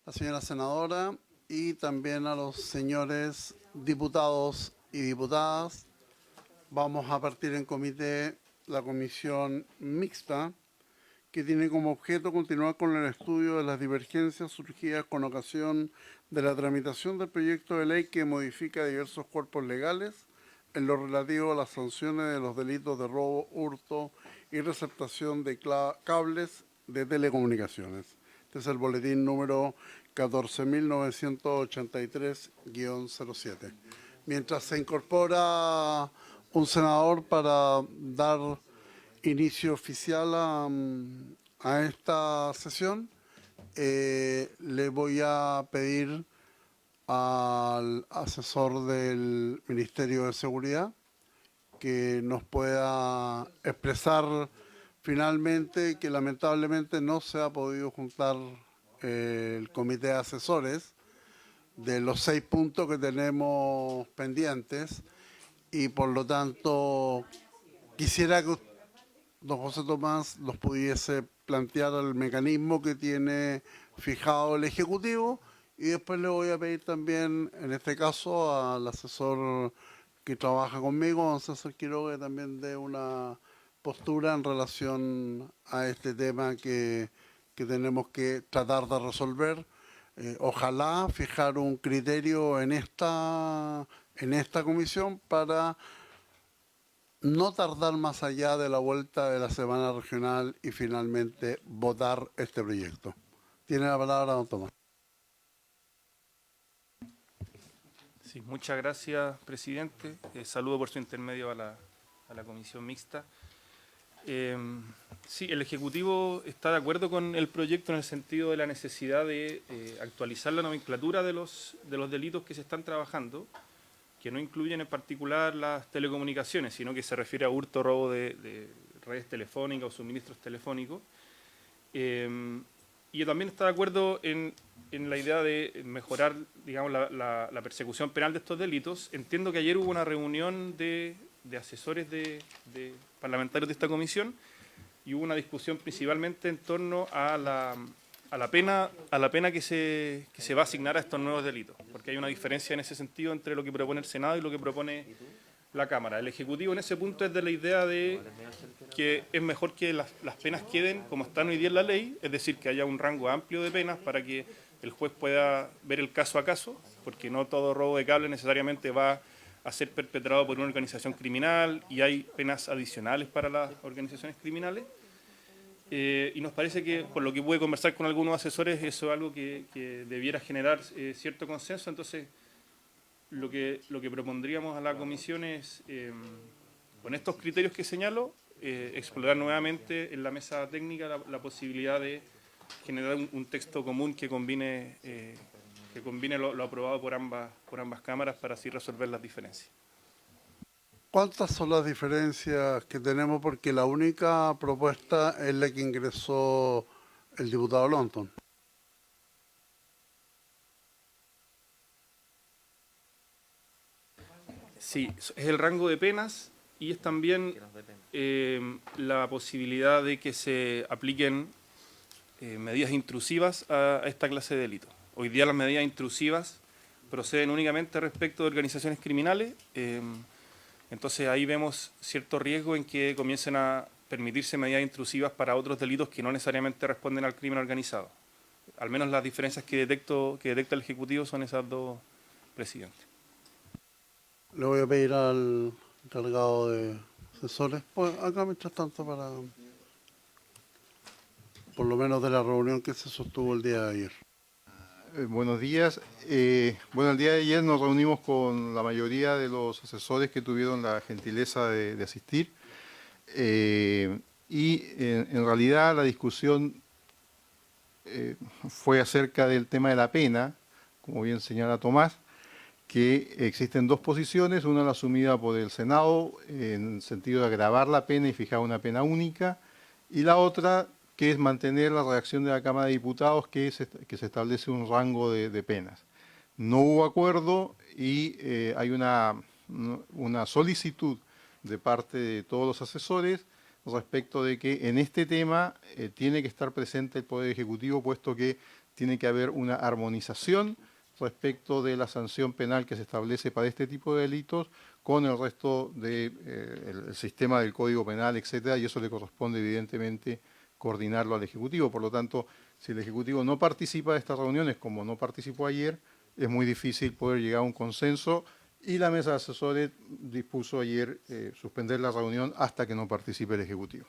la señora senadora y también a los señores diputados y diputadas. Vamos a partir en comité la comisión mixta, que tiene como objeto continuar con el estudio de las divergencias surgidas con ocasión de la tramitación del proyecto de ley que modifica diversos cuerpos legales en lo relativo a las sanciones de los delitos de robo, hurto y receptación de cables de telecomunicaciones. Este es el boletín número 14.983-07. Mientras se incorpora un senador para dar inicio oficial a esta sesión, le voy a pedir al asesor del Ministerio de Seguridad que nos pueda expresar finalmente que lamentablemente no se ha podido juntar el comité de asesores de los 6 puntos que tenemos pendientes y por lo tanto quisiera que don José Tomás los pudiese plantear el mecanismo que tiene fijado el Ejecutivo y después le voy a pedir también, en este caso, al asesor que trabaja conmigo, don César Quiroga, que también dé una postura en relación a este tema que tenemos que tratar de resolver. Ojalá fijar un criterio en esta comisión para no tardar más allá de la vuelta de la semana regional y finalmente votar este proyecto. Tiene la palabra don Tomás. Sí, muchas gracias, presidente. Saludo por su intermedio a la comisión mixta. Sí, el Ejecutivo está de acuerdo con el proyecto en el sentido de la necesidad de actualizar la nomenclatura de los delitos que se están trabajando, que no incluyen en particular las telecomunicaciones, sino que se refiere a hurto, robo de redes telefónicas o suministros telefónicos. Y también está de acuerdo en la idea de mejorar, digamos, la persecución penal de estos delitos. Entiendo que ayer hubo una reunión de asesores de parlamentarios de esta comisión y hubo una discusión principalmente en torno a la pena que se va a asignar a estos nuevos delitos, porque hay una diferencia en ese sentido entre lo que propone el Senado y lo que propone la Cámara. El Ejecutivo en ese punto es de la idea de que es mejor que las penas queden como están hoy día en la ley, es decir, que haya un rango amplio de penas para que el juez pueda ver el caso a caso, porque no todo robo de cable necesariamente va a ser perpetrado por una organización criminal y hay penas adicionales para las organizaciones criminales. Y nos parece que, por lo que pude conversar con algunos asesores, eso es algo que debiera generar cierto consenso. Entonces, lo que propondríamos a la comisión es, con estos criterios que señalo, explorar nuevamente en la mesa técnica la posibilidad de generar un texto común que combine lo aprobado por ambas cámaras para así resolver las diferencias. ¿Cuántas son las diferencias que tenemos? Porque la única propuesta es la que ingresó el diputado Lonton. Sí, es el rango de penas y es también la posibilidad de que se apliquen medidas intrusivas a esta clase de delitos. Hoy día las medidas intrusivas proceden únicamente respecto de organizaciones criminales, entonces ahí vemos cierto riesgo en que comiencen a permitirse medidas intrusivas para otros delitos que no necesariamente responden al crimen organizado. Al menos las diferencias que detecta el Ejecutivo son esas dos, presidente. Le voy a pedir al encargado de asesores, pues acá mientras tanto para, por lo menos de la reunión que se sostuvo el día de ayer. Buenos días. Bueno, el día de ayer nos reunimos con la mayoría de los asesores que tuvieron la gentileza de asistir y en realidad la discusión fue acerca del tema de la pena, como bien señala Tomás, que existen dos posiciones, una la asumida por el Senado en el sentido de agravar la pena y fijar una pena única, y la otra que es mantener la redacción de la Cámara de Diputados que se establece un rango de penas. No hubo acuerdo y hay una solicitud de parte de todos los asesores respecto de que en este tema tiene que estar presente el Poder Ejecutivo, puesto que tiene que haber una armonización respecto de la sanción penal que se establece para este tipo de delitos con el resto del sistema del Código Penal, etcétera, y eso le corresponde evidentemente coordinarlo al Ejecutivo. Por lo tanto, si el Ejecutivo no participa de estas reuniones, como no participó ayer, es muy difícil poder llegar a un consenso, y la mesa de asesores dispuso ayer suspender la reunión hasta que no participe el Ejecutivo.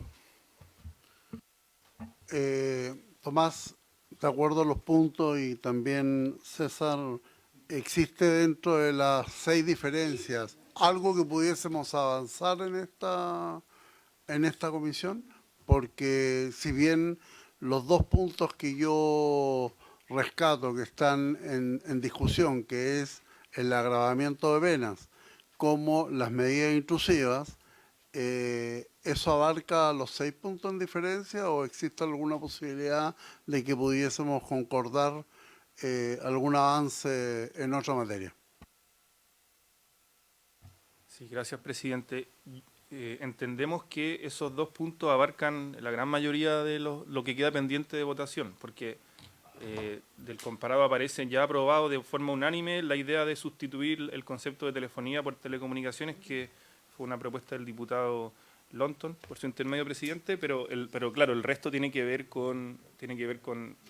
Tomás, de acuerdo a los puntos, y también César, ¿existe dentro de las 6 diferencias algo que pudiésemos avanzar en esta comisión? Porque si bien los 2 puntos que yo rescato que están en discusión, que es el agravamiento de penas como las medidas intrusivas, ¿eso abarca los 6 puntos en diferencia o existe alguna posibilidad de que pudiésemos concordar algún avance en otra materia? Sí, gracias, presidente. Entendemos que esos 2 puntos abarcan la gran mayoría de lo que queda pendiente de votación, porque del comparado aparecen ya aprobado de forma unánime la idea de sustituir el concepto de telefonía por telecomunicaciones, que fue una propuesta del diputado Lonton, por su intermedio, presidente, pero claro, el resto tiene que ver con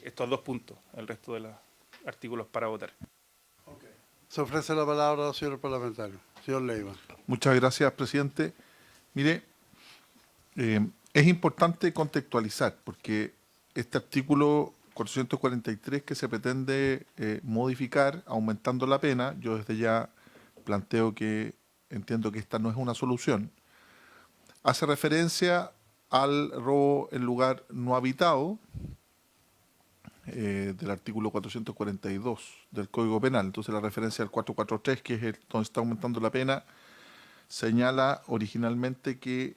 estos 2 puntos, el resto de los artículos para votar. Se ofrece la palabra al señor parlamentario. Señor Leiva. Muchas gracias, presidente. Mire, es importante contextualizar, porque este artículo 443 que se pretende modificar, aumentando la pena, yo desde ya planteo que entiendo que esta no es una solución, hace referencia al robo en lugar no habitado, del artículo 442 del Código Penal. Entonces la referencia al 443, que es donde está aumentando la pena, señala originalmente que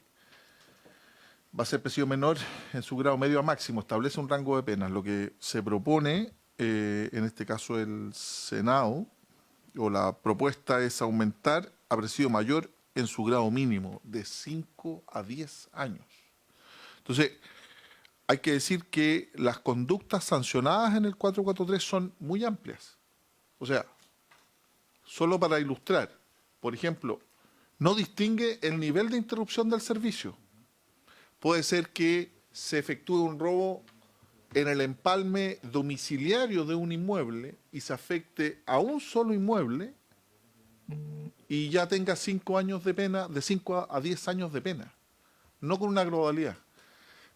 va a ser presidio menor en su grado medio a máximo, establece un rango de penas. Lo que se propone, en este caso el Senado, o la propuesta es aumentar a presidio mayor en su grado mínimo, de 5 a 10 años. Entonces, hay que decir que las conductas sancionadas en el 443 son muy amplias. O sea, solo para ilustrar, por ejemplo, no distingue el nivel de interrupción del servicio. Puede ser que se efectúe un robo en el empalme domiciliario de un inmueble y se afecte a un solo inmueble y ya tenga 5 años de pena, de 5 a 10 años de pena, no con una globalidad.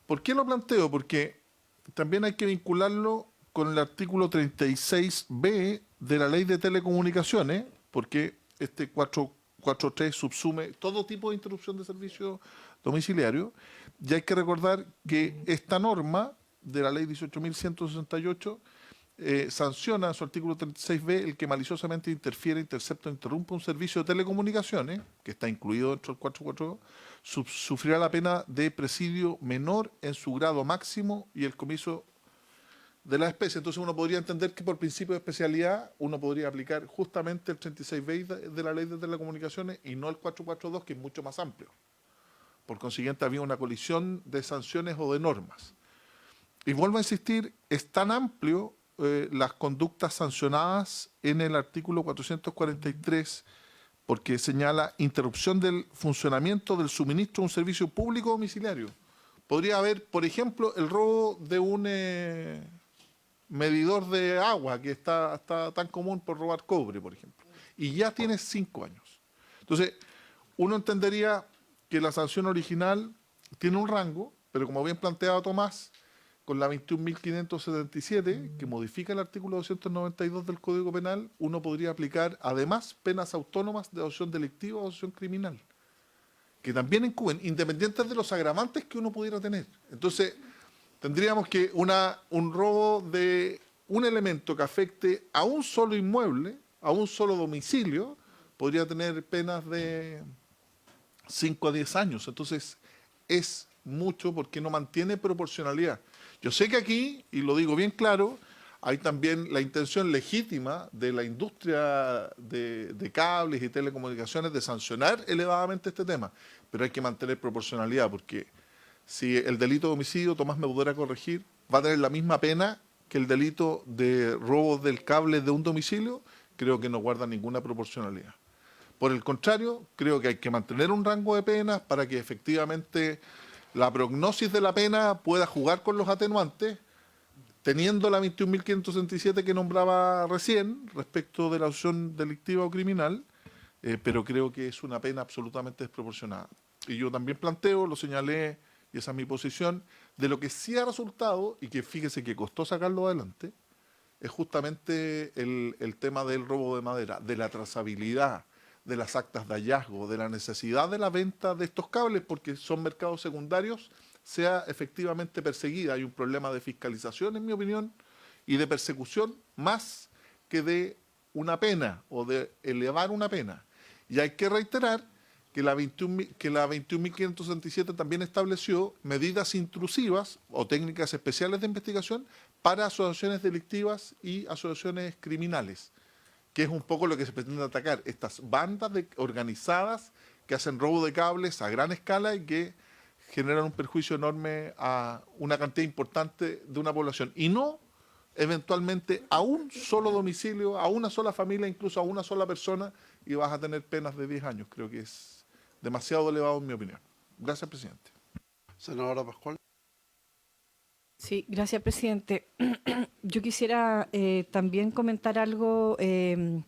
¿Por qué lo planteo? Porque también hay que vincularlo con el artículo 36b de la Ley de Telecomunicaciones, porque este 443 subsume todo tipo de interrupción de servicio domiciliario, y hay que recordar que esta norma de la Ley 18.168 sanciona en su artículo 36b el que maliciosamente interfiere, intercepta o interrumpa un servicio de telecomunicaciones, que está incluido dentro del 442, sufrirá la pena de presidio menor en su grado máximo y el comiso de la especie. Entonces uno podría entender que por principio de especialidad uno podría aplicar justamente el 36b de la Ley de Telecomunicaciones y no el 442, que es mucho más amplio. Por consiguiente había una colisión de sanciones o de normas. Y vuelvo a insistir, es tan amplio las conductas sancionadas en el artículo 443, porque señala interrupción del funcionamiento del suministro de un servicio público domiciliario. Podría haber, por ejemplo, el robo de un medidor de agua, que está tan común por robar cobre, por ejemplo, y ya tiene 5 años. Entonces, uno entendería que la sanción original tiene un rango, pero como bien planteaba Tomás, con la 21.577, que modifica el artículo 292 del Código Penal, uno podría aplicar además penas autónomas de asociación delictiva o asociación criminal, que también incurren, independientes de los agravantes que uno pudiera tener. Entonces, tendríamos que un robo de un elemento que afecte a un solo inmueble, a un solo domicilio, podría tener penas de 5 a 10 años. Entonces, es mucho porque no mantiene proporcionalidad. Yo sé que aquí, y lo digo bien claro, hay también la intención legítima de la industria de cables y telecomunicaciones de sancionar elevadamente este tema, pero hay que mantener proporcionalidad, porque si el delito de homicidio, Tomás me podrá corregir, va a tener la misma pena que el delito de robo del cable de un domicilio, creo que no guarda ninguna proporcionalidad. Por el contrario, creo que hay que mantener un rango de penas para que efectivamente la prognosis de la pena pueda jugar con los atenuantes, teniendo la 21.567 que nombraba recién respecto de la acción delictiva o criminal, pero creo que es una pena absolutamente desproporcionada. Y yo también planteo, lo señalé, y esa es mi posición, de lo que sí ha resultado, y que fíjese que costó sacarlo adelante, es justamente el tema del robo de madera, de la trazabilidad, de las actas de hallazgo, de la necesidad de la venta de estos cables, porque son mercados secundarios, sea efectivamente perseguida. Hay un problema de fiscalización, en mi opinión, y de persecución, más que de una pena o de elevar una pena. Y hay que reiterar que la 21.567 también estableció medidas intrusivas o técnicas especiales de investigación para asociaciones delictivas y asociaciones criminales, que es un poco lo que se pretende atacar, estas bandas organizadas que hacen robo de cables a gran escala y que generan un perjuicio enorme a una cantidad importante de una población, y no eventualmente a un solo domicilio, a una sola familia, incluso a una sola persona, y vas a tener penas de 10 años. Creo que es demasiado elevado en mi opinión. Gracias, presidente. Senadora Pascual. Sí, gracias, presidente. Yo quisiera también comentar algo en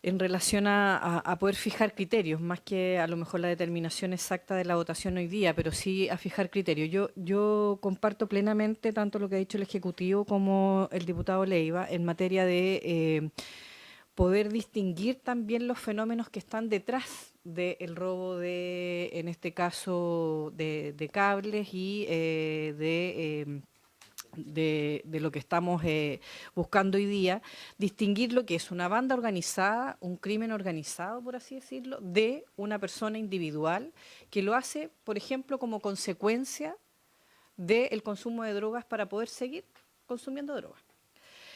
relación a poder fijar criterios, más que a lo mejor la determinación exacta de la votación hoy día, pero sí a fijar criterios. Yo comparto plenamente tanto lo que ha dicho el Ejecutivo como el diputado Leiva en materia de poder distinguir también los fenómenos que están detrás del robo de, en este caso, de cables y de lo que estamos buscando hoy día, distinguir lo que es una banda organizada, un crimen organizado, por así decirlo, de una persona individual que lo hace, por ejemplo, como consecuencia del consumo de drogas para poder seguir consumiendo drogas.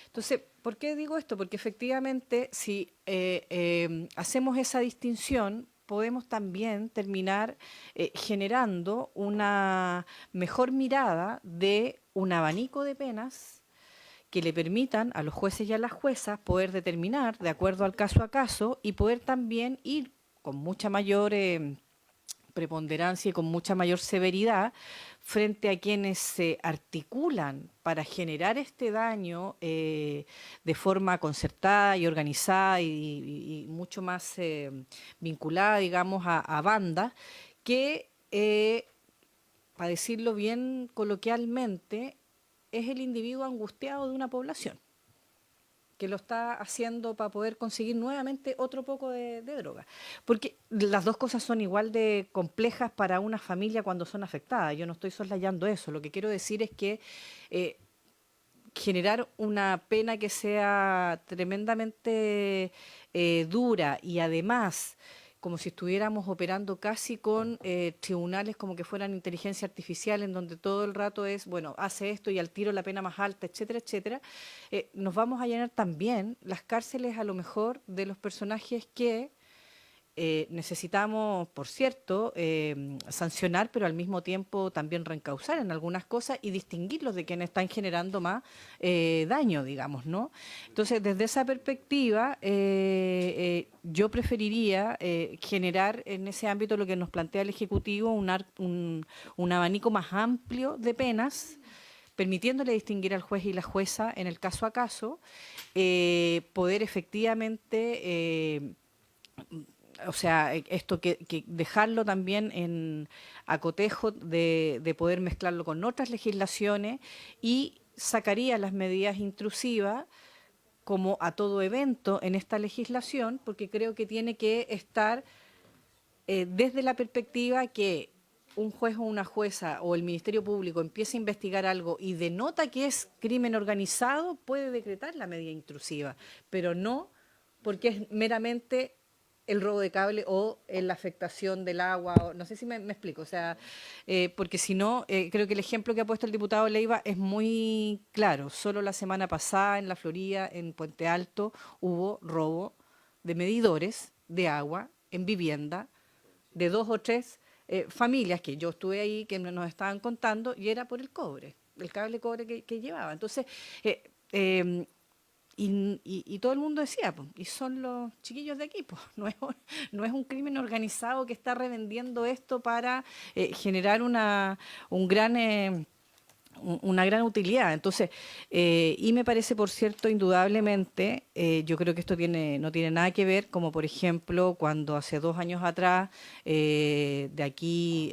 Entonces, ¿por qué digo esto? Porque efectivamente, si hacemos esa distinción, podemos también terminar generando una mejor mirada de un abanico de penas que le permitan a los jueces y a las juezas poder determinar de acuerdo al caso a caso y poder también ir con mucha mayor preponderancia y con mucha mayor severidad frente a quienes se articulan para generar este daño de forma concertada y organizada y mucho más vinculada, digamos, a bandas que, para decirlo bien coloquialmente, es el individuo angustiado de una población que lo está haciendo para poder conseguir nuevamente otro poco de droga. Porque las dos cosas son igual de complejas para una familia cuando son afectadas. Yo no estoy soslayando eso. Lo que quiero decir es que generar una pena que sea tremendamente dura y además como si estuviéramos operando casi con tribunales como que fueran inteligencia artificial, en donde todo el rato es, bueno, hace esto y al tiro la pena más alta, etcétera, etcétera, nos vamos a llenar también las cárceles a lo mejor de los personajes que necesitamos, por cierto, sancionar, pero al mismo tiempo también reencauzar en algunas cosas y distinguirlos de quienes están generando más daño, digamos, ¿no? Entonces, desde esa perspectiva, yo preferiría generar en ese ámbito lo que nos plantea el Ejecutivo, un abanico más amplio de penas, permitiéndole distinguir al juez y la jueza en el caso a caso, poder efectivamente... o sea, esto que dejarlo también en acotejo de poder mezclarlo con otras legislaciones y sacaría las medidas intrusivas como a todo evento en esta legislación, porque creo que tiene que estar desde la perspectiva que un juez o una jueza o el Ministerio Público empiece a investigar algo y denota que es crimen organizado, puede decretar la medida intrusiva, pero no porque es meramente el robo de cable o la afectación del agua, o, no sé si me explico, o sea, porque si no, creo que el ejemplo que ha puesto el diputado Leiva es muy claro. Solo la semana pasada en la Florida, en Puente Alto, hubo robo de medidores de agua en vivienda de 2 o 3 familias que yo estuve ahí, que nos estaban contando, y era por el cobre. el cable de cobre que llevaba. Entonces, y todo el mundo decía, pues, y son los chiquillos de aquí, pues, no es un crimen organizado que está revendiendo esto para generar una gran utilidad. Entonces, y me parece, por cierto, indudablemente, yo creo que esto no tiene nada que ver, como por ejemplo, cuando hace 2 años atrás, de aquí,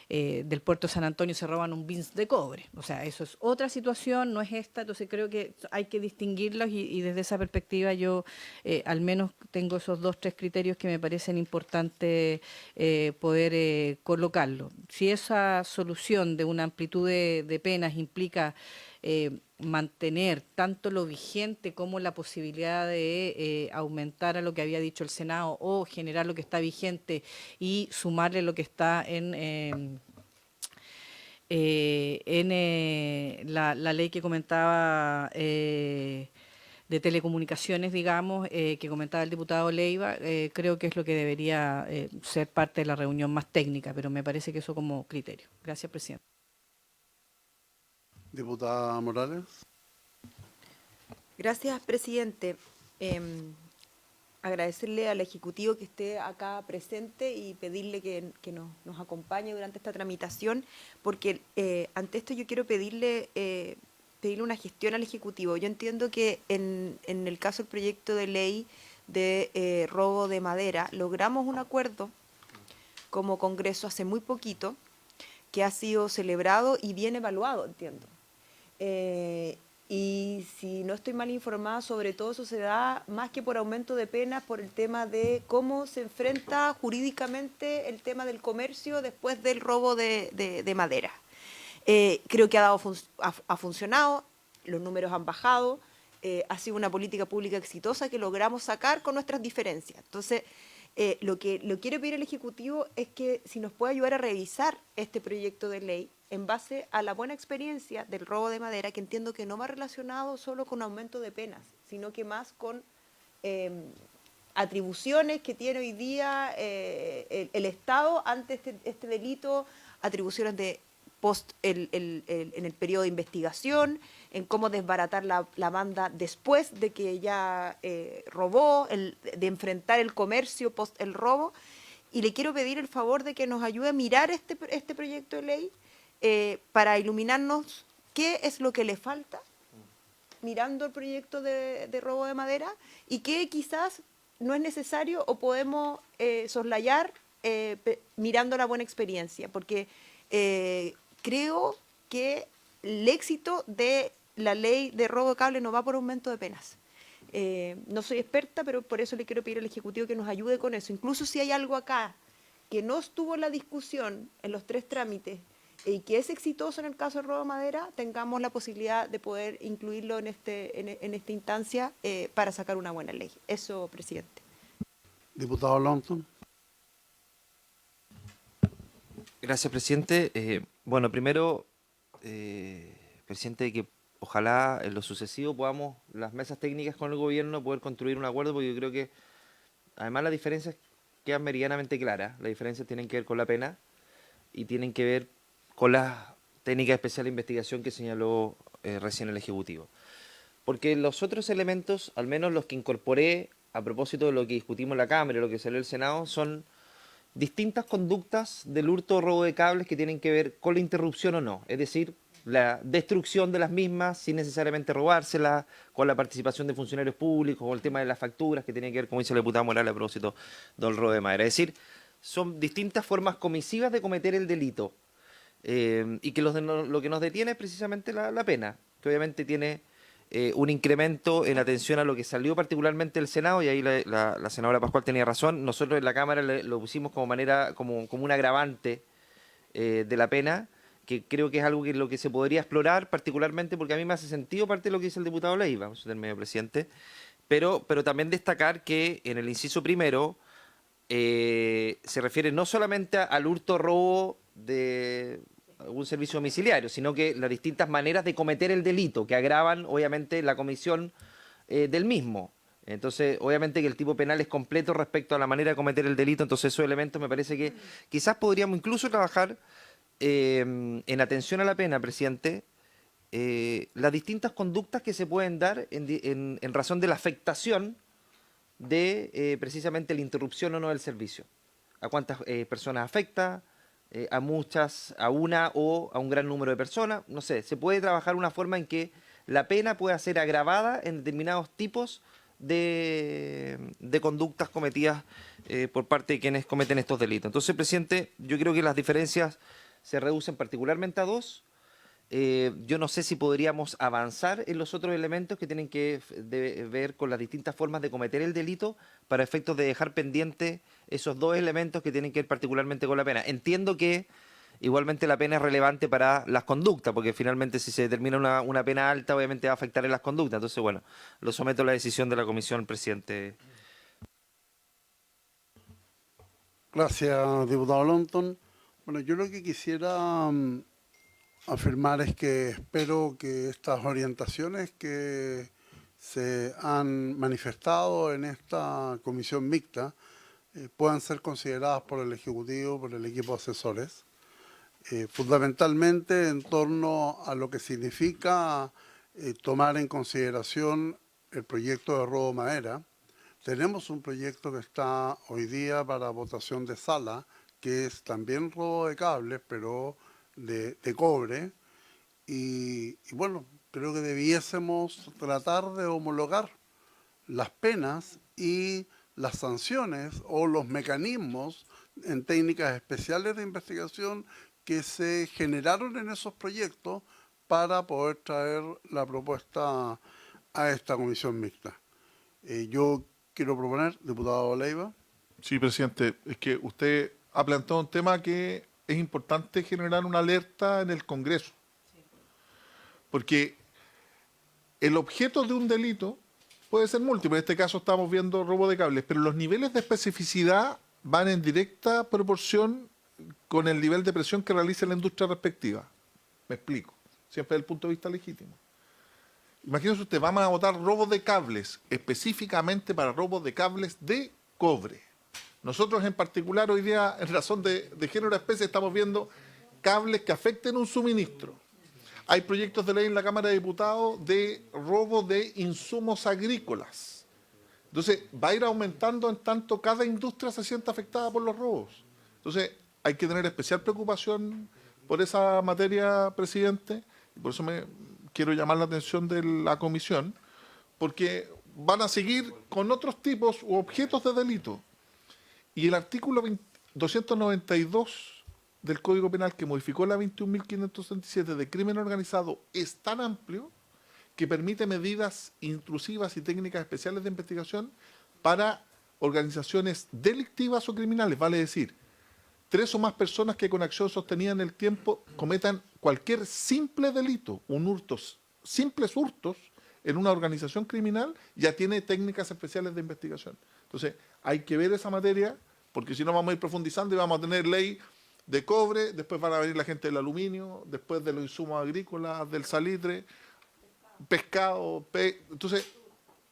del puerto de San Antonio se roban un bins de cobre. O sea, eso es otra situación, no es esta. Entonces creo que hay que distinguirlos y desde esa perspectiva yo al menos tengo esos 2, 3 criterios que me parecen importantes poder colocarlo. Si esa solución de una amplitud de penas implica mantener tanto lo vigente como la posibilidad de aumentar a lo que había dicho el Senado o generar lo que está vigente y sumarle lo que está en la ley que comentaba de telecomunicaciones, digamos, que comentaba el diputado Leiva, creo que es lo que debería ser parte de la reunión más técnica, pero me parece que eso como criterio. Gracias, presidente. Diputada Morales. Gracias, presidente. Agradecerle al Ejecutivo que esté acá presente y pedirle que nos acompañe durante esta tramitación, porque ante esto yo quiero pedirle una gestión al Ejecutivo. Yo entiendo que en el caso del proyecto de ley de robo de madera, logramos un acuerdo como Congreso hace muy poquito, que ha sido celebrado y bien evaluado, entiendo. Y si no estoy mal informada, sobre todo eso se da más que por aumento de penas, por el tema de cómo se enfrenta jurídicamente el tema del comercio después del robo de madera. Creo que ha funcionado, los números han bajado, ha sido una política pública exitosa que logramos sacar con nuestras diferencias. Entonces, lo quiero pedir al Ejecutivo es que si nos puede ayudar a revisar este proyecto de ley en base a la buena experiencia del robo de madera, que entiendo que no va relacionado solo con aumento de penas, sino que más con atribuciones que tiene hoy día el Estado ante este delito, atribuciones de en el periodo de investigación, en cómo desbaratar la banda después de que ya robó, de enfrentar el comercio post el robo. Y le quiero pedir el favor de que nos ayude a mirar este proyecto de ley para iluminarnos qué es lo que le falta mirando el proyecto de robo de madera y qué quizás no es necesario o podemos soslayar mirando la buena experiencia, porque creo que el éxito de la ley de robo de cable no va por aumento de penas. No soy experta, pero por eso le quiero pedir al Ejecutivo que nos ayude con eso. Incluso si hay algo acá que no estuvo en la discusión en los 3 trámites y que es exitoso en el caso del robo de madera, tengamos la posibilidad de poder incluirlo en esta instancia para sacar una buena ley. Eso, presidente. Diputado Longton. Gracias, presidente. Bueno, primero, presidente, que ojalá en lo sucesivo podamos, las mesas técnicas con el gobierno, poder construir un acuerdo, porque yo creo que además las diferencias quedan meridianamente claras. Las diferencias tienen que ver con la pena y tienen que ver con las técnicas especiales de investigación que señaló recién el Ejecutivo. Porque los otros elementos, al menos los que incorporé a propósito de lo que discutimos en la Cámara y lo que salió el Senado, son distintas conductas del hurto o robo de cables que tienen que ver con la interrupción o no. Es decir, la destrucción de las mismas sin necesariamente robárselas, con la participación de funcionarios públicos, o el tema de las facturas que tiene que ver, como dice la diputada Morales, a propósito del robo de madera. Es decir, son distintas formas comisivas de cometer el delito y que lo que nos detiene es precisamente la pena, que obviamente tiene un incremento en atención a lo que salió particularmente del Senado, y ahí la senadora Pascual tenía razón. Nosotros en la Cámara lo pusimos como un agravante de la pena, que creo que es algo que lo que se podría explorar particularmente, porque a mí me hace sentido parte de lo que dice el diputado Leiva, medio presidente, pero también destacar que en el inciso primero se refiere no solamente al hurto o robo de algún servicio domiciliario, sino que las distintas maneras de cometer el delito que agravan obviamente la comisión del mismo. Entonces, obviamente que el tipo penal es completo respecto a la manera de cometer el delito, entonces esos elementos me parece que quizás podríamos incluso trabajar en atención a la pena, presidente, las distintas conductas que se pueden dar en razón de la afectación de precisamente la interrupción o no del servicio. ¿A cuántas personas afecta? ¿A muchas, a una o a un gran número de personas? No sé, se puede trabajar una forma en que la pena pueda ser agravada en determinados tipos de conductas cometidas por parte de quienes cometen estos delitos. Entonces, presidente, yo creo que las diferencias se reducen particularmente a dos. Yo no sé si podríamos avanzar en los otros elementos que tienen que ver con las distintas formas de cometer el delito para efectos de dejar pendiente esos dos elementos que tienen que ver particularmente con la pena. Entiendo que igualmente la pena es relevante para las conductas, porque finalmente si se determina una pena alta, obviamente va a afectar en las conductas. Entonces, bueno, lo someto a la decisión de la comisión, presidente. Gracias, diputado Longton. Bueno, yo lo que quisiera afirmar es que espero que estas orientaciones que se han manifestado en esta comisión mixta puedan ser consideradas por el Ejecutivo, por el equipo de asesores, fundamentalmente en torno a lo que significa tomar en consideración el proyecto de robo madera. Tenemos un proyecto que está hoy día para votación de sala, que es también robo de cables, pero de cobre. Y bueno, creo que debiésemos tratar de homologar las penas y las sanciones o los mecanismos en técnicas especiales de investigación que se generaron en esos proyectos para poder traer la propuesta a esta comisión mixta. Yo quiero proponer, diputado Leiva. Sí, presidente, es que usted ha planteado un tema que es importante generar una alerta en el Congreso. Porque el objeto de un delito puede ser múltiple. En este caso estamos viendo robo de cables, pero los niveles de especificidad van en directa proporción con el nivel de presión que realice la industria respectiva. Me explico, siempre desde el punto de vista legítimo. Imagínese usted, vamos a votar robo de cables, específicamente para robo de cables de cobre. Nosotros en particular hoy día, en razón de género de especie, estamos viendo cables que afecten un suministro. Hay proyectos de ley en la Cámara de Diputados de robo de insumos agrícolas. Entonces, va a ir aumentando en tanto cada industria se sienta afectada por los robos. Entonces, hay que tener especial preocupación por esa materia, presidente, y por eso quiero llamar la atención de la comisión, porque van a seguir con otros tipos u objetos de delito. Y el artículo 292 del Código Penal, que modificó la 21.567 de crimen organizado, es tan amplio que permite medidas intrusivas y técnicas especiales de investigación para organizaciones delictivas o criminales, vale decir, 3 o más personas que con acción sostenida en el tiempo cometan cualquier simple delito, simples hurtos en una organización criminal, ya tiene técnicas especiales de investigación. Entonces, hay que ver esa materia, porque si no vamos a ir profundizando y vamos a tener ley de cobre, después van a venir la gente del aluminio, después de los insumos agrícolas, del salitre, pescado, entonces,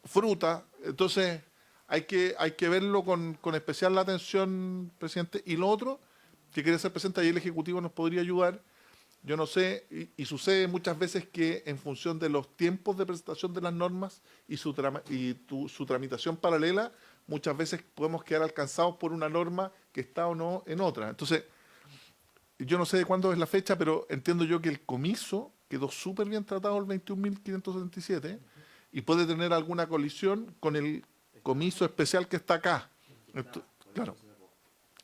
fruta. Entonces, hay que verlo con especial atención, presidente. Y lo otro, que quiere ser presente, ahí el Ejecutivo nos podría ayudar. Yo no sé, y sucede muchas veces que en función de los tiempos de presentación de las normas y su tramitación paralela, muchas veces podemos quedar alcanzados por una norma que está o no en otra. Entonces, yo no sé de cuándo es la fecha, pero entiendo yo que el comiso quedó súper bien tratado el 21.577 y puede tener alguna colisión con el comiso especial que está acá. Claro,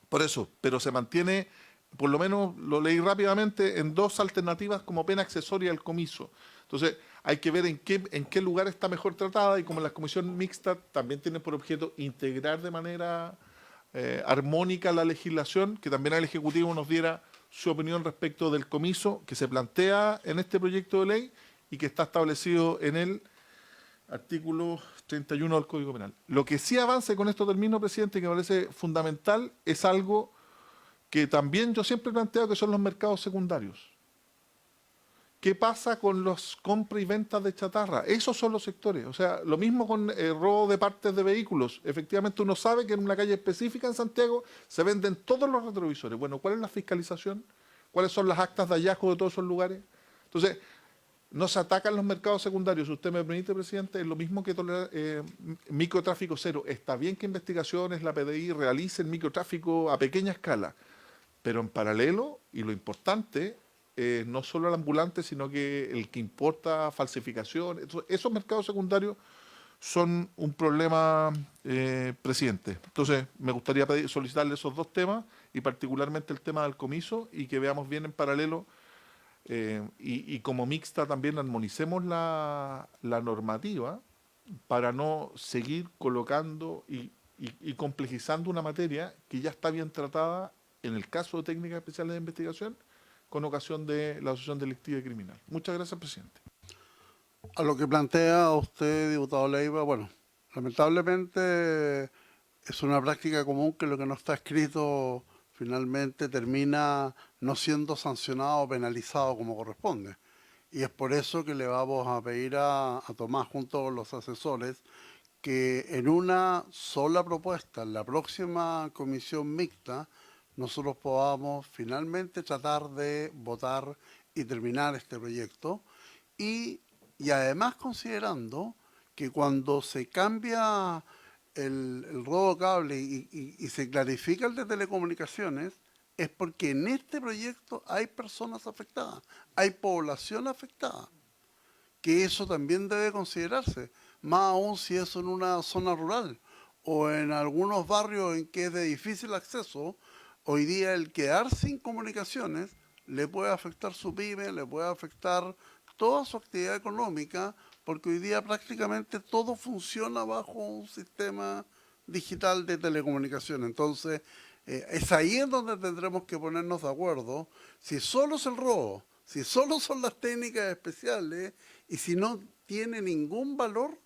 por eso, pero se mantiene, por lo menos lo leí rápidamente, en 2 alternativas como pena accesoria al comiso. Entonces, hay que ver en qué lugar está mejor tratada, y como la comisión mixta también tiene por objeto integrar de manera armónica la legislación, que también el Ejecutivo nos diera su opinión respecto del comiso que se plantea en este proyecto de ley y que está establecido en el artículo 31 del Código Penal. Lo que sí avance, con esto termino, presidente, que me parece fundamental, es algo que también yo siempre he planteado, que son los mercados secundarios. ¿Qué pasa con los compra y ventas de chatarra? Esos son los sectores. O sea, lo mismo con el robo de partes de vehículos. Efectivamente, uno sabe que en una calle específica en Santiago se venden todos los retrovisores. Bueno, ¿cuál es la fiscalización? cuáles son las actas de hallazgo de todos esos lugares. Entonces, no se atacan los mercados secundarios. Si usted me permite, presidente, es lo mismo que tolerar microtráfico cero. Está bien que investigaciones, la PDI, realicen microtráfico a pequeña escala, pero en paralelo, y lo importante, no solo el ambulante, sino que el que importa falsificación. Esos mercados secundarios son un problema, presidente. Entonces, me gustaría solicitarle esos dos temas, y particularmente el tema del comiso, y que veamos bien en paralelo, y como mixta también armonicemos la normativa para no seguir colocando y complejizando una materia que ya está bien tratada en el caso de técnicas especiales de investigación con ocasión de la asociación delictiva y criminal. Muchas gracias, presidente. A lo que plantea usted, diputado Leiva, bueno, lamentablemente es una práctica común que lo que no está escrito finalmente termina no siendo sancionado o penalizado como corresponde. Y es por eso que le vamos a pedir a Tomás, junto con los asesores, que en una sola propuesta, en la próxima comisión mixta, nosotros podamos finalmente tratar de votar y terminar este proyecto. Y además considerando que cuando se cambia el robo cable y se clarifica el de telecomunicaciones, es porque en este proyecto hay personas afectadas, hay población afectada, que eso también debe considerarse, más aún si es en una zona rural o en algunos barrios en que es de difícil acceso. Hoy día el quedar sin comunicaciones le puede afectar su pyme, le puede afectar toda su actividad económica, porque hoy día prácticamente todo funciona bajo un sistema digital de telecomunicaciones. Entonces, es ahí en donde tendremos que ponernos de acuerdo, si solo es el robo, si solo son las técnicas especiales, y si no tiene ningún valor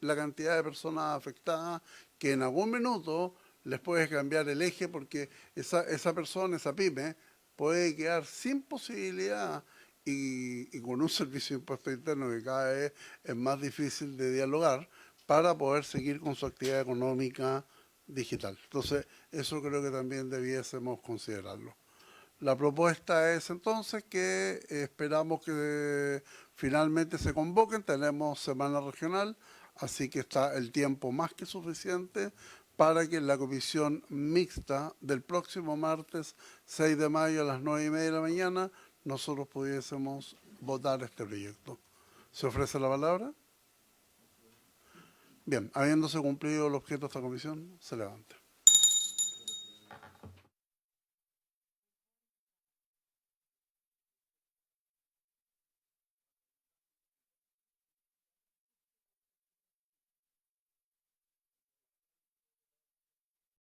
la cantidad de personas afectadas, que en algún minuto les puede cambiar el eje, porque esa persona, esa pyme, puede quedar sin posibilidad y con un servicio de impuesto interno que cada vez es más difícil de dialogar para poder seguir con su actividad económica digital. Entonces, eso creo que también debiésemos considerarlo. La propuesta es entonces que esperamos que finalmente se convoquen. Tenemos semana regional, así que está el tiempo más que suficiente para que en la comisión mixta del próximo martes 6 de mayo a las 9:30 de la mañana nosotros pudiésemos votar este proyecto. ¿Se ofrece la palabra? Bien, habiéndose cumplido el objeto de esta comisión, se levanta.